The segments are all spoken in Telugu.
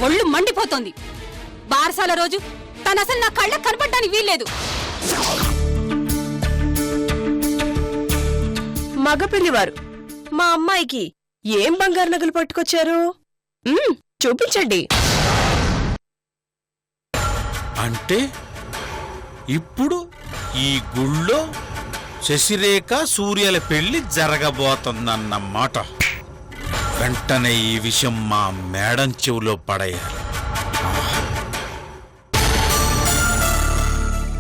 ఒళ్ళు మండిపోతోంది. బారసాల రోజు తనసలు నా కళ్ళకు కనపడ్డానికి వీల్లేదు. మగపిల్లివారు మా అమ్మాయికి ఏం బంగారు నగలు పట్టుకొచ్చారు? చూపించండి. అంటే ఇప్పుడు ఈ గుళ్ళో శశిరేఖ సూర్యల పెళ్లి జరగబోతుందన్నమాట. వెంటనే ఈ విషయం మా మేడం చెవులో పడేయాలి.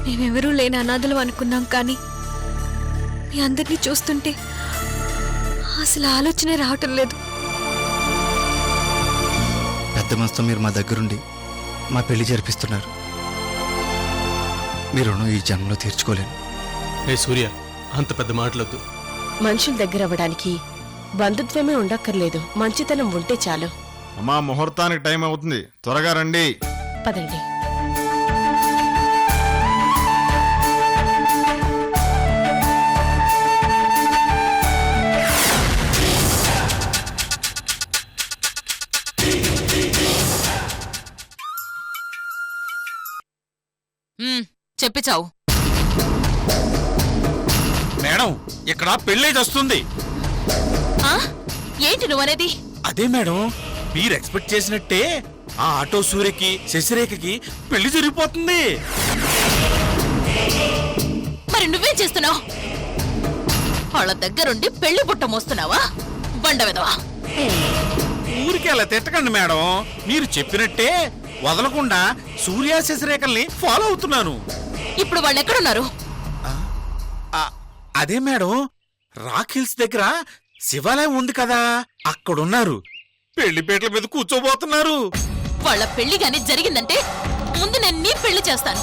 మేమెవరూ లేని అనాథలు అనుకున్నాం, కానీ మీ అందరినీ చూస్తుంటే అసలు ఆలోచనే రావటం లేదు. పెద్ద మనసుతో మీరు మా దగ్గరుండి మా పెళ్లి జరిపిస్తున్నారు. మీ రుణం ఈ జన్మలో తీర్చుకోలేను. ఏ సూర్య, అంత పెద్ద మాటలొద్దు. మనుషుల దగ్గర అవ్వడానికి బంధుత్వమే ఉండక్కర్లేదు, మంచితనం ఉంటే చాలు. అమ్మా, ముహూర్తానికి టైం అవుతుంది, త్వరగా రండి. పదండి. చెప్పిచావు. మేడం, ఇక్కడ పెళ్ళి వస్తుంది. ఏంటి నువ్వనేది? అదే మేడం, మీరు ఎక్స్పెక్ట్ చేసినట్టే ఆ ఆటో సూర్యకి శశిరేఖకి పెళ్లి జరిగిపోతుంది. మరి నువ్వేం చేస్తున్నావు? వాళ్ళ దగ్గరుండి పెళ్లి పుట్ట మోస్తున్నావా? బండవెదవా! ఊరికి అలా తిట్టకండి మేడం. మీరు చెప్పినట్టే వదలకుండా సూర్య శశిరేఖల్ని ఫాలో అవుతున్నాను. ఇప్పుడు వాళ్ళు ఎక్కడున్నారు? అదే మేడం, రాక్ హిల్స్ దగ్గర శివాలయం ఉంది కదా, అక్కడున్నారు. పెళ్లిపేటల మీద కూర్చోబోతున్నారు. వాళ్ళ పెళ్లి గాని జరిగిందంటే ముందు నేను నీ పెళ్లి చేస్తాను.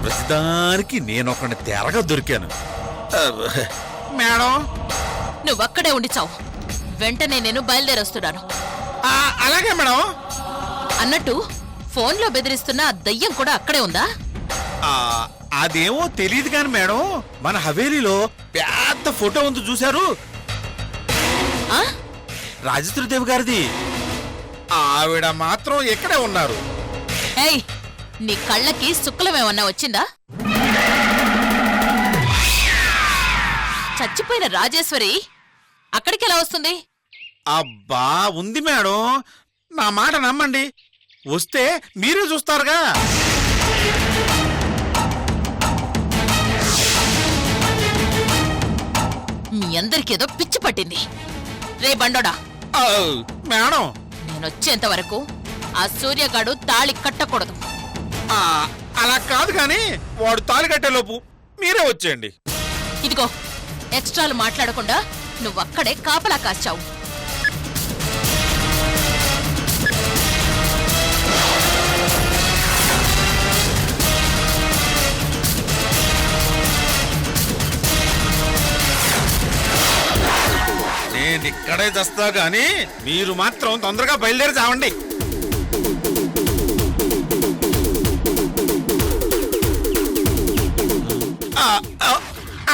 ప్రతిదానికి నేనొకడిని తెరగా దొరికాను. మేడం, నువ్వక్కడే ఉండి చావు. వెంటనే నేను బయలుదేరొస్తున్నాను. అలాగే మేడం. అన్నట్టు ఫోన్లో బెదిరిస్తున్న ఆ దయ్యం కూడా అక్కడే ఉందా? అదేమో తెలియదు కాని మేడం, మన హవేలీలో పెద్ద ఫోటో ఉంది చూశారు, రాజేశ్వరిదేవి గారిది. ఆవిడ మాత్రం ఎక్కడే ఉన్నారు. ఏయ్, నీ కళ్ళకి శుక్లమేమన్నా వచ్చిందా? చచ్చిపోయిన రాజేశ్వరి అక్కడికి ఎలా వస్తుంది? అబ్బా, ఉంది మేడం. నా మాట నమ్మండి, వస్తే మీరే చూస్తారుగా. మీ అందరికేదో పిచ్చి పట్టింది. రే బండోడా, మేడం, నేనొచ్చేంత వరకు ఆ సూర్యగాడు తాళి కట్టకూడదు. అలా కాదు గాని వాడు తాళి కట్టేలోపు మీరే వచ్చేయండి. ఇదిగో, ఎక్స్ట్రాలు మాట్లాడకుండా నువ్వక్కడే కాపలా కాచావు. నేనిక్కడే చేస్తా గాని మీరు మాత్రం తొందరగా బయలుదేరి చావండి.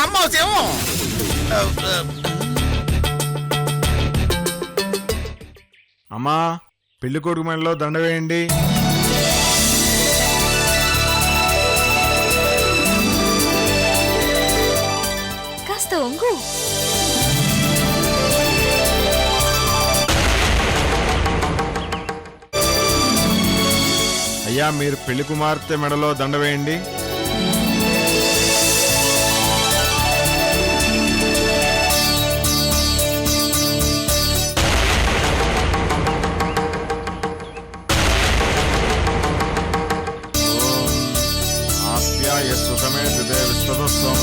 అమ్మో సేమో. అమ్మా, పెళ్లి కొడుకు మెడలో దండ వేయండి. కాస్త ఒంగు. అయ్యా, మీరు పెళ్లి కుమార్తె మెడలో దండ వేయండి. ఆప్యాయ సుఖమే హృదయ విశ్వదోత్సవం.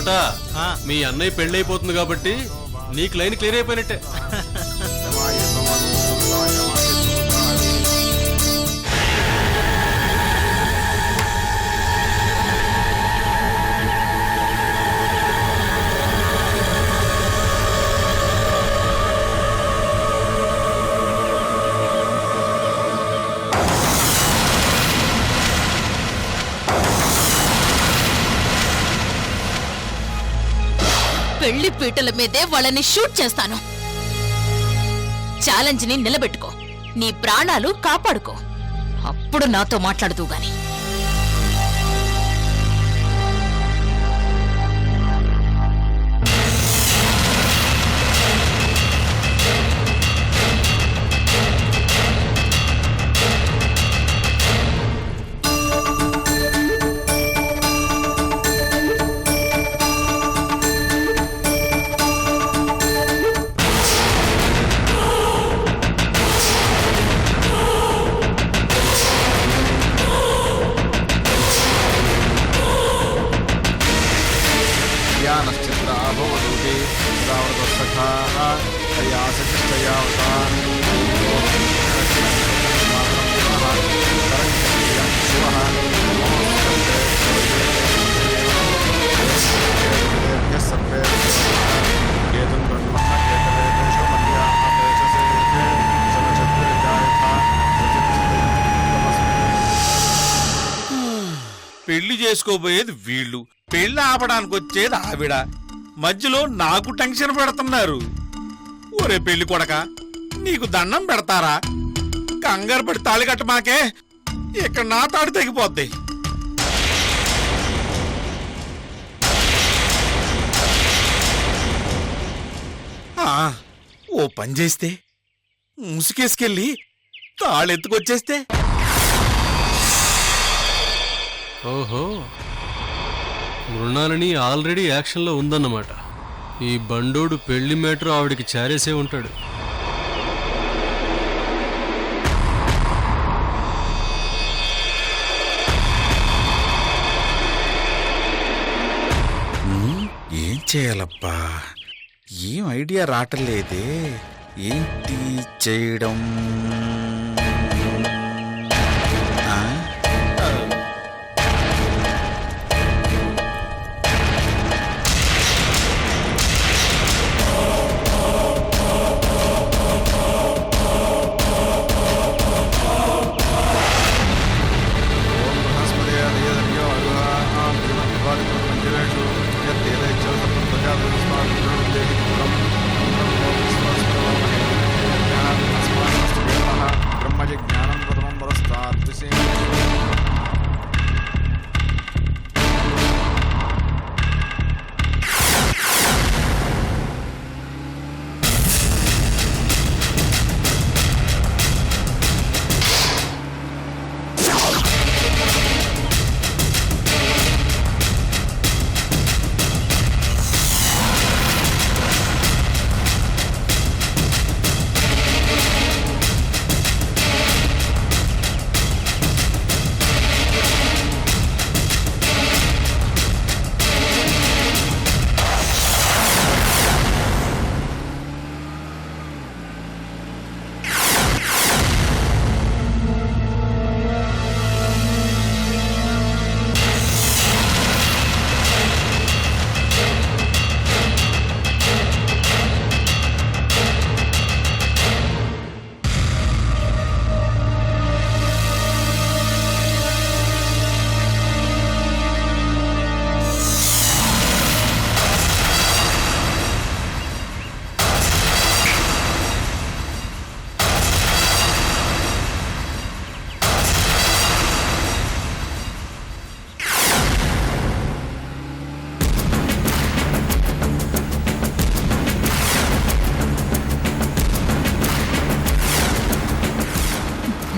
చోట మీ అన్నయ్య పెళ్ళైపోతుంది కాబట్టి నీకు లైన్ క్లియర్ అయిపోయినట్టే. పెళ్లి పీటల మీదే వాళ్ళని షూట్ చేస్తాను. ఛాలెంజ్ ని నిలబెట్టుకో, నీ ప్రాణాలు కాపాడుకో, అప్పుడు నాతో మాట్లాడుతూ గాని. పెళ్లి చేసుకోబోయేది వీళ్ళు, పెళ్లి ఆపడానికి వచ్చేది ఆవిడ. మధ్యలో నాకు టెన్షన్ పెడుతున్నారు. ఒరే పెళ్లి కొడక, నీకు దండం పెడతారా? కంగారు పడి తాళి కట్ట మాకే, ఇక్కడ నా తాడు తెగిపోద్ది. ఓ పని చేస్తే ముసుకేసుకెళ్ళి తాళెత్తుకొచ్చేస్తే. ఓహో, మృణాలిని ఆల్రెడీ యాక్షన్లో ఉందన్నమాట. ఈ బండోడు పెళ్లి మేటర్ ఆవిడికి చారేసే ఉంటాడు. ఏం చేయాలబ్బా, ఏం ఐడియా రావట్లేదే. ఏంటి చేయడం?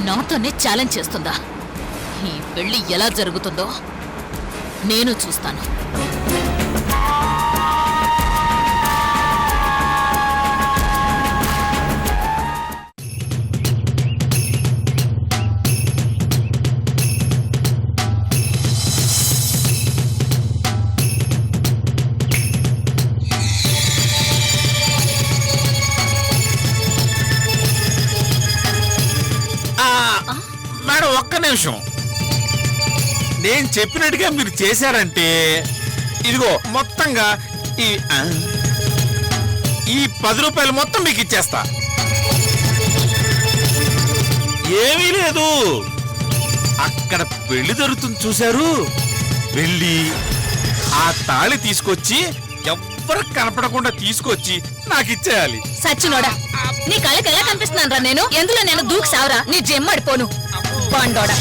నాతోనే ఛాలెంజ్ చేస్తుందా? ఈ పెళ్లి ఎలా జరుగుతుందో నేను చూస్తాను. నిమిషం. నేను చెప్పినట్టుగా మీరు చేశారంటే ఇదిగో మొత్తంగా ఈ 10 రూపాయలు మొత్తం మీకు ఇచ్చేస్తా. ఏమీ లేదు, అక్కడ పెళ్లి జరుగుతుంది చూశారు, వెళ్ళి ఆ తాళి తీసుకొచ్చి ఎవ్వరికి కనపడకుండా తీసుకొచ్చి నాకు ఇచ్చేయాలి. సచ్చినోడా, నీ కళ్ళకి ఎలా కనిపిస్తున్నాను రా నేను? ఎందులో నేను దూకి సావరా, నీ జెమ్మడిపోను బాండోడా.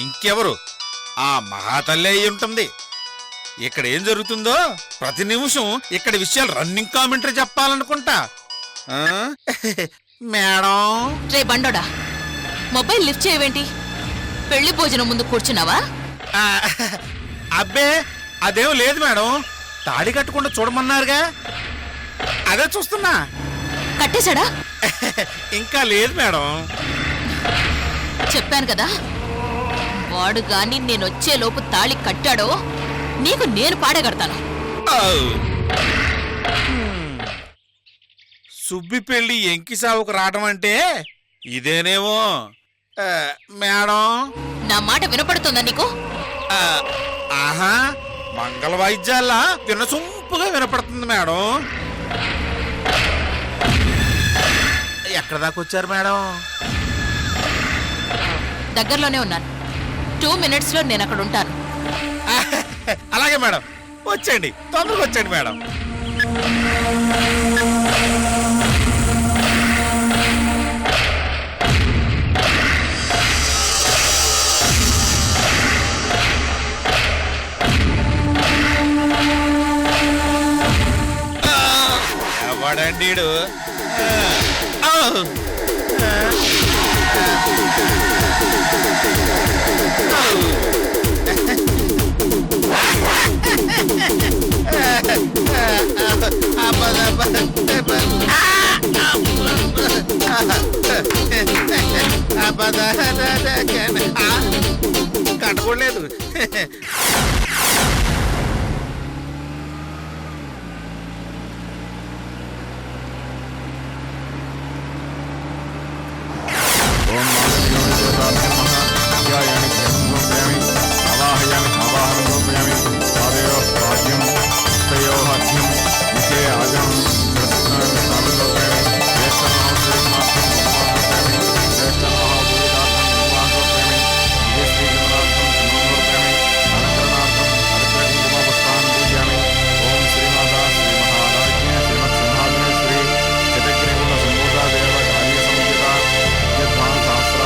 ఇంకెవరు? ఆ మహాతల్లి అయి ఉంటుంది. ఇక్కడ ఏం జరుగుతుందో ప్రతి నిమిషం ఇక్కడ విషయాలు రన్నింగ్ కామెంటరీ చెప్పాలనుకుంటా. మేడం, రే బండోడా, మొబైల్ లిఫ్ట్ చేయవేంటి? పెళ్లి భోజనం ముందు కూర్చున్నావా? అబ్బే అదేం లేదు మేడం, తాడి కట్టకుండా చూడమన్నారుగా, అదే చూస్తున్నా. కట్టేశాడా? ఇంకా లేదు మేడం. చెప్పాను కదా, వాడు గాని నేనొచ్చే లోపు తాళి కట్టాడో నీకు నేను పాడగడతాను. సుబ్బి పెళ్లి ఎంకి సావుకు రావడం అంటే ఇదేనేమో. మేడం, నా మాట వినపడుతుందా నీకు? ఆహా, మంగళ వాయిద్యాల్లా వినసొంపుగా వినపడుతుంది మేడం. ఎక్కడ దాకా వచ్చారు మేడం? దగ్గరలోనే ఉన్నాను. 2 minutes లో నేను అక్కడ ఉంటాను. అలాగే మేడం, వచ్చేయండి, తొందరగా వచ్చేయండి మేడం. ఎవడండి? కట్టుకోలేదు. సహస్ర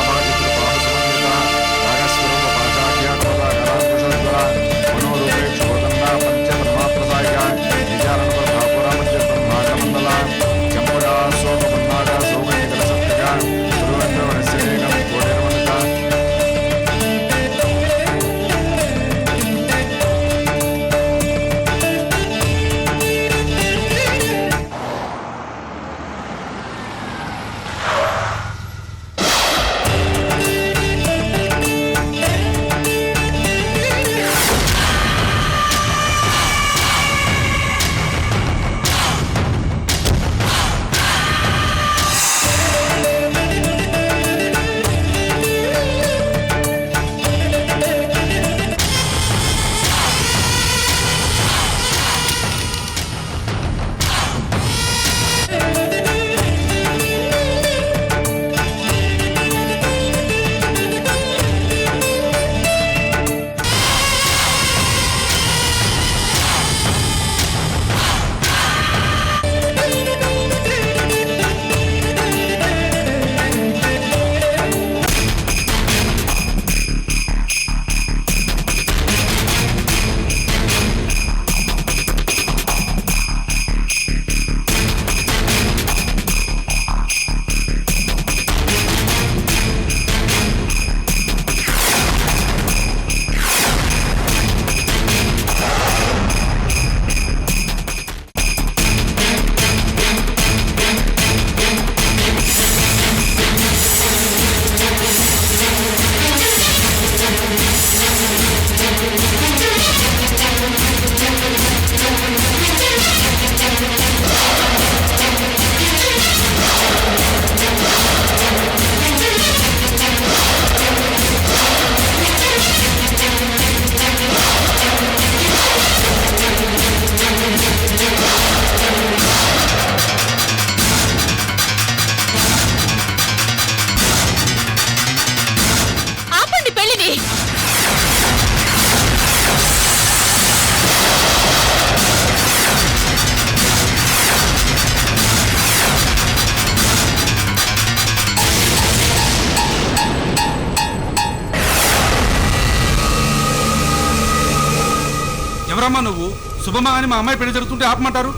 శుభమా అని మా అమ్మాయి పెళ్లి జరుగుతుంటే ఆపమంటారు?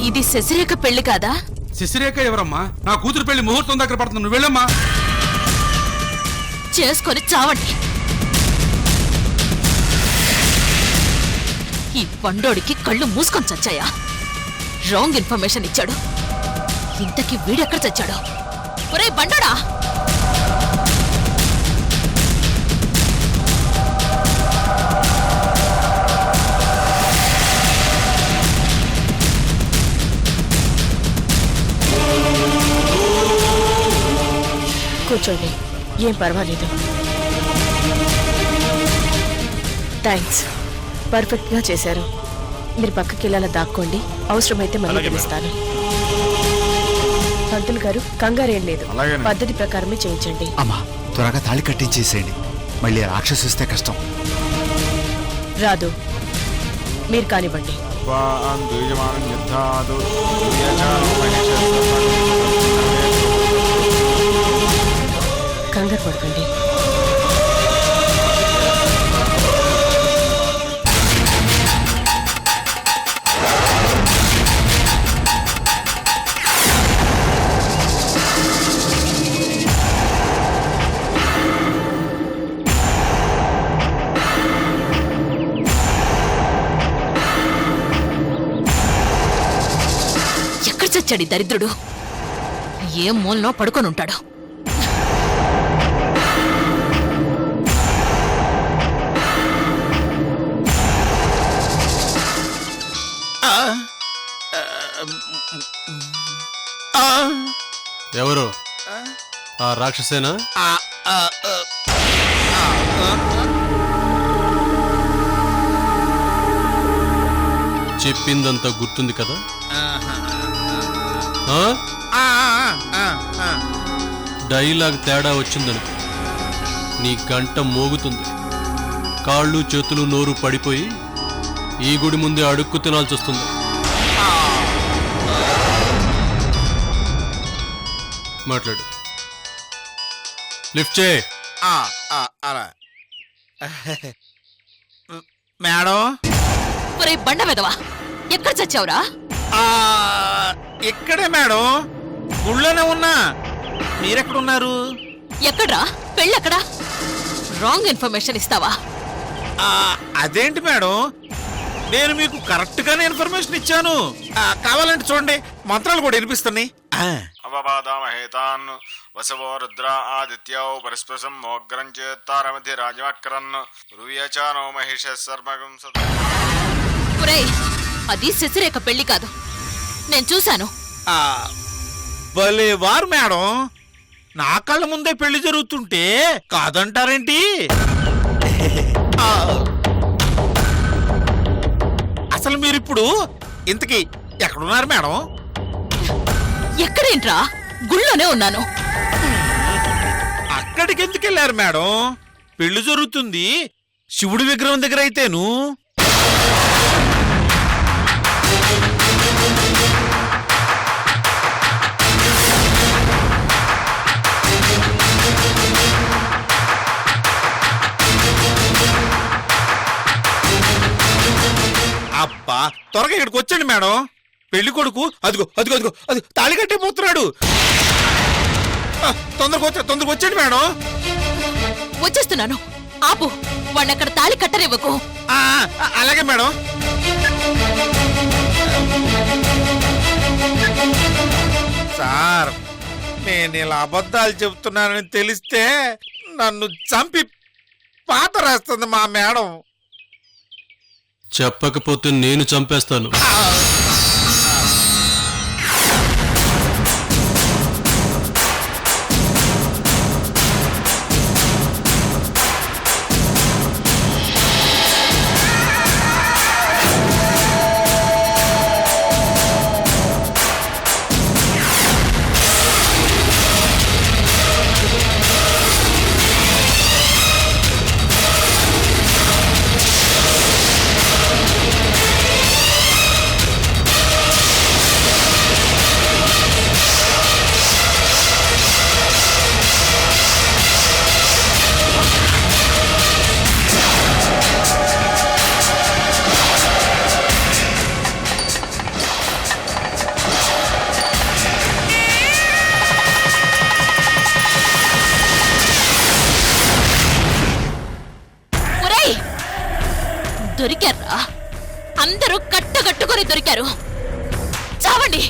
ఇది శశిరేఖ పెళ్లి కాదా? శశిరేఖ ఎవరమ్మా? నా కూతురు పెళ్లి ముహూర్తం దగ్గర పడుతుంది, నువ్వు వెళ్ళమ్మా. చేసుకొని చావండి. ఈ బండోడికి కళ్ళు మూసుకొని చచ్చాయా? రాంగ్ ఇన్ఫర్మేషన్ ఇచ్చాడు. ఇంతకీ వీడెక్కడ చచ్చాడు? ఒరే బండోడా! కూర్చోండి, ఏం పర్వాలేదు. థ్యాంక్స్, పర్ఫెక్ట్గా చేశారు. మీరు పక్కకి ఇలా దాక్కోండి, అవసరమైతే మళ్ళీ పిలుస్తాను. పంతులు గారు, కంగారేం లేదు, అలాగేనండి. పద్ధతి ప్రకారమే చేయించండి. అమ్మా త్వరగా తాళి కట్టించేసేయండి, మళ్ళీ రాక్షసు వస్తే కష్టం. రాదు, మీరు కానివ్వండి. కంగారు పడకండి. ఎక్కడ చచ్చాడు ఈ దరిద్రుడు? ఏ మూలనో పడుకొని ఉంటాడు. ఎవరు? ఆ రాక్షసేనా? చెప్పిందంతా గుర్తుంది కదా? డైలాగ్ తేడా వచ్చిందనుకో, నీ గంట మోగుతుంది. కాళ్ళు చేతులు నోరు పడిపోయి ఈ గుడి ముందే అడుక్కు తినాల్సి వస్తుంది. మాట్లాడు, లిఫ్ట్ చే. అలా మేడం, ఒరే బండ వెదవా, ఎక్కడ చచ్చావురా? ఇక్కడే మేడం, గుళ్ళోనే ఉన్నా. మీరెక్కడున్నారు? ఎక్కడ్రా? పెళ్ళెక్కడా? రాంగ్ ఇన్ఫర్మేషన్ ఇస్తావా? అదేంటి మేడం, నేను మీకు కరెక్ట్ గానే ఇన్ఫర్మేషన్ ఇచ్చాను. కావాలంటే చూడండి, మంత్రాలు కూడా వినిపిస్తున్నాయి. అవబాధామహేతాన్ వసవో రుద్ర ఆదిత్యౌ పరస్పరం మోగ్రం చేత్తారమధ్య రాజమకరన్ రుయచానో మహిష సర్మగం సద. ఒరేయ్, అది శశిరేఖ పెళ్లి కాదు, నేను చూశాను. భలే వారు మేడం, నా కళ్ళ ముందే పెళ్లి జరుగుతుంటే కాదంటారేంటి? అసలు మీరిప్పుడు ఇంతకీ ఎక్కడున్నారు మేడం? ఎక్కడేంట్రా, గుళ్ళోనే ఉన్నాను. అక్కడికి ఎందుకు వెళ్ళారు మేడం? పెళ్లి జరుగుతుంది శివుడి విగ్రహం దగ్గర అయితేను. అబ్బా, త్వరగా ఇక్కడికి వచ్చండి మేడం. పెళ్లి కొడుకు అదిగో అదిగో అదిగో అది తాళి కట్టే పోతున్నాడు. తొందరగా వచ్చండి మేడం. వచ్చేస్తున్నాను, ఆపు. వాణ్ణక్కడ తాళి కట్టనివ్వకు. అలాగే మేడం. సార్, నేను ఇలా అబద్ధాలు చెబుతున్నానని తెలిస్తే నన్ను చంపి పాత రాస్తుంది మా మేడం. చెప్పకపోతే నేను చంపేస్తాను. దొరికారా? అందరూ కట్టగట్టుకొని దొరికారు. చావండి.